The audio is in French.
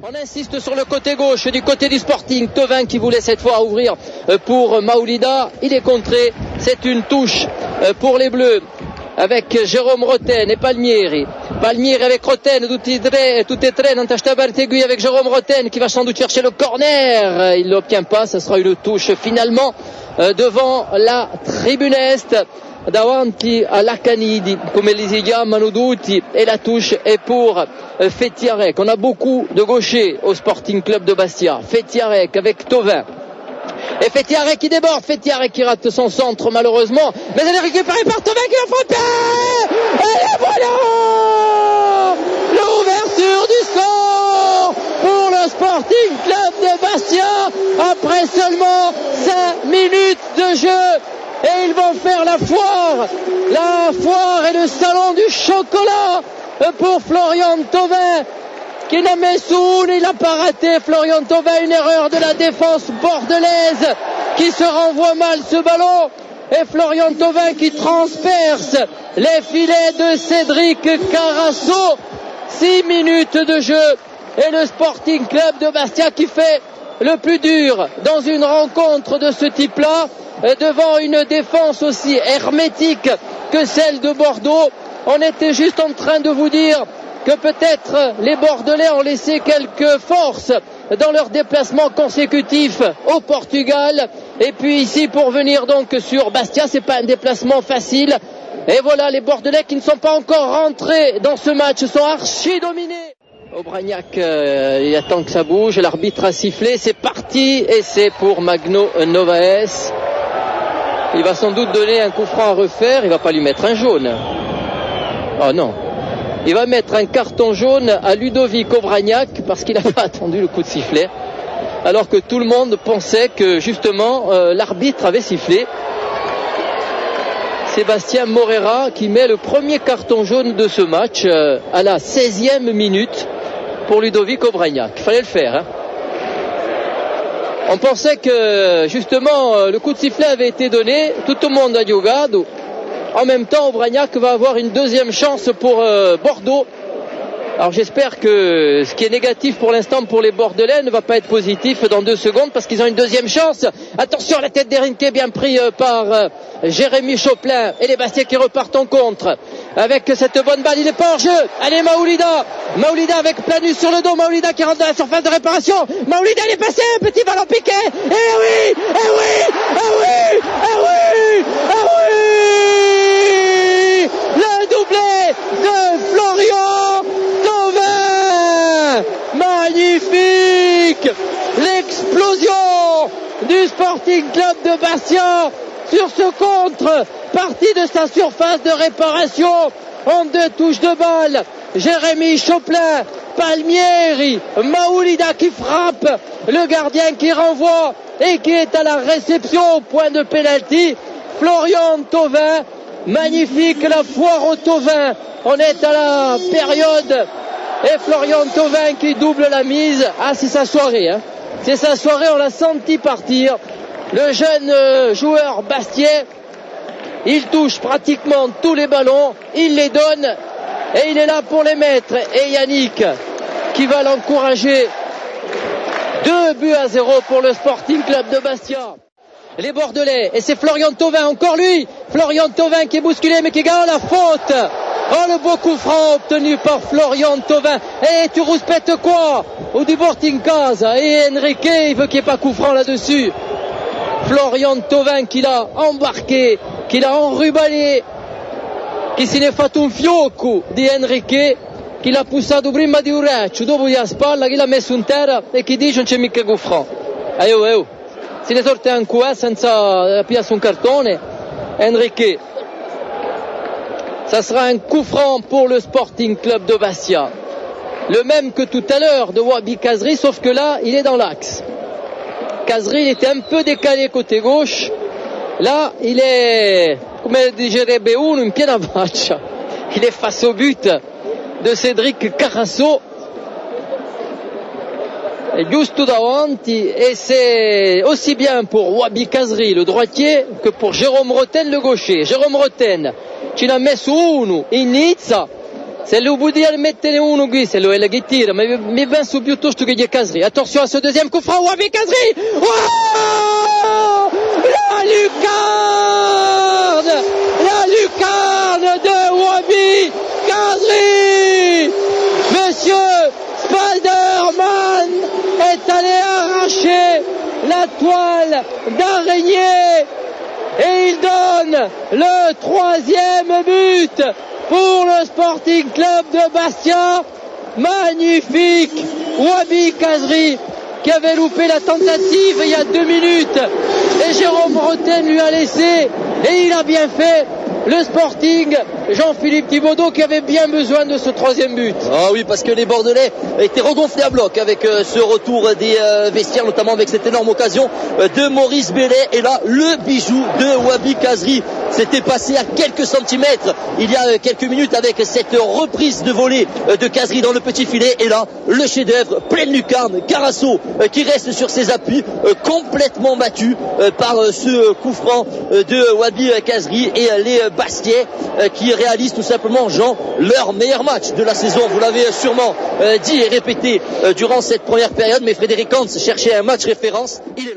On insiste sur le côté gauche du côté du Sporting. Thauvin qui voulait cette fois ouvrir pour Maoulida. Il est contré. C'est une touche pour les Bleus avec Jérôme Roten et Palmieri. Palmieri avec Roten, tout est très Nantashta Bartegui avec Jérôme Roten qui va sans doute chercher le corner. Il ne l'obtient pas. Ce sera une touche finalement devant la tribune est. Davanti all'Acanidi, come li si chiamano tutti, et la touche est pour Fetiarek. On a beaucoup de gauchers au Sporting Club de Bastia. Fetiarek avec Thauvin. Et Fetiarek qui déborde, Fetiarek qui rate son centre malheureusement, mais elle est récupérée par Thauvin qui va frapper. Et voilà l'ouverture du score pour le Sporting Club de Bastia après seulement 5 minutes de jeu. Et ils vont faire la foire et le salon du chocolat pour Florian Thauvin qui n'a mis sous, il n'a pas raté. Florian Thauvin, une erreur de la défense bordelaise qui se renvoie mal ce ballon. Et Florian Thauvin qui transperce les filets de Cédric Carasso. 6 minutes de jeu et le Sporting Club de Bastia qui fait le plus dur dans une rencontre de ce type-là, devant une défense aussi hermétique que celle de Bordeaux. On était juste en train de vous dire que peut-être les Bordelais ont laissé quelques forces dans leur déplacement consécutif au Portugal. Et puis ici pour venir donc sur Bastia, c'est pas un déplacement facile. Et voilà les Bordelais qui ne sont pas encore rentrés dans ce match, sont archi dominés. Aubragnac, il attend que ça bouge, l'arbitre a sifflé, c'est parti et c'est pour Magno Novaes. Il va sans doute donner un coup franc à refaire, il va pas lui mettre un jaune. Oh non. Il va mettre un carton jaune à Ludovic Aubragnac parce qu'il n'a pas attendu le coup de sifflet. Alors que tout le monde pensait que justement l'arbitre avait sifflé. Sébastien Morera qui met le premier carton jaune de ce match à la 16e minute pour Ludovic Aubragnac. Il fallait le faire, hein. On pensait que justement le coup de sifflet avait été donné, tout le monde a jogado. En même temps, Aubragnac va avoir une deuxième chance pour Bordeaux. Alors j'espère que ce qui est négatif pour l'instant pour les Bordelais ne va pas être positif dans 2 secondes parce qu'ils ont une deuxième chance. Attention, la tête d'Erinke bien pris par Jérémy Choplin et les Bastiais qui repartent en contre. Avec cette bonne balle, il n'est pas hors jeu. Allez Maoulida. Maoulida avec Planus sur le dos. Maoulida qui rentre dans la surface de réparation. Maoulida il est passé, petit ballon piqué. Eh oui, eh oui, eh oui, eh oui, eh oui. Le doublé de Florian Thauvin. Magnifique. L'explosion du Sporting Club de Bastia sur ce contre, parti de sa surface de réparation en 2 touches de balle. Jérémy Choplin, Palmieri, Maoulida qui frappe, le gardien qui renvoie et qui est à la réception au point de pénalty. Florian Thauvin, magnifique la foire au Thauvin. On est à la période et Florian Thauvin qui double la mise. Ah, c'est sa soirée, hein. C'est sa soirée, on l'a senti partir. Le jeune joueur Bastiais, il touche pratiquement tous les ballons, il les donne et il est là pour les mettre. Et Yannick qui va l'encourager. 2-0 pour le Sporting Club de Bastia. Les Bordelais, et c'est Florian Thauvin, encore lui. Florian Thauvin qui est bousculé mais qui gagne la faute. Oh, le beau coup franc obtenu par Florian Thauvin. Et tu rouspètes quoi? Ou du Sporting Casa. Et Enrique, il veut qu'il n'y ait pas coup franc là-dessus. Florian Thauvin qui l'a embarqué, qui l'a enrubalé, che se ne è fatto un fiocco di Enrique, che l'ha pussato prima di un reccio, dopo di a spalla, che l'ha messo in terra e che dice non c'è mica Gouffran. Se ne sorte un coup senza piace un cartone, Enrique. Ça sera un coup franc pour le Sporting Club de Bastia. Le même que tout à l'heure de Wabi Kazri, sauf que là, il est dans l'axe. Kazri, il était un peu décalé côté gauche. Là, il est, come direbbe uno, in piena faccia. Il est face au but de Cédric Carasso. Et giusto davanti. Et c'est aussi bien pour Wabi Kazri, le droitier, que pour Jérôme Roten, le gaucher. Jérôme Roten, ci n'ha messo uno in Nizza. Se lo vuol dire mettere uno qui, se lo è che tira, ma penso piuttosto che gli è Khazri. Attention à ce deuxième coup franc, Wabi Khazri. Oh, la lucarne de Wabi Khazri. Monsieur Spider-Man est allé arracher la toile d'araignée et il donne le 3e but pour le Sporting Club de Bastia. Magnifique Wabi Khazri qui avait loupé la tentative il y a 2 minutes et Jérôme Rotten lui a laissé et il a bien fait. Le Sporting, Jean-Philippe Thibaudot qui avait bien besoin de ce 3e but. Ah oui, parce que les Bordelais étaient regonflés à bloc avec ce retour des vestiaires, notamment avec cette énorme occasion de Maurice Bellet. Et là, le bijou de Wabi Khazri s'était passé à quelques centimètres il y a quelques minutes avec cette reprise de volée de Khazri dans le petit filet. Et là, le chef-d'œuvre, pleine lucarne, Carasso qui reste sur ses appuis, complètement battu par ce coup franc de Wabi Khazri et les Bastiais qui réalisent tout simplement, Jean, leur meilleur match de la saison. Vous l'avez sûrement dit et répété durant cette première période, mais Frédéric Hans cherchait un match référence, il est là.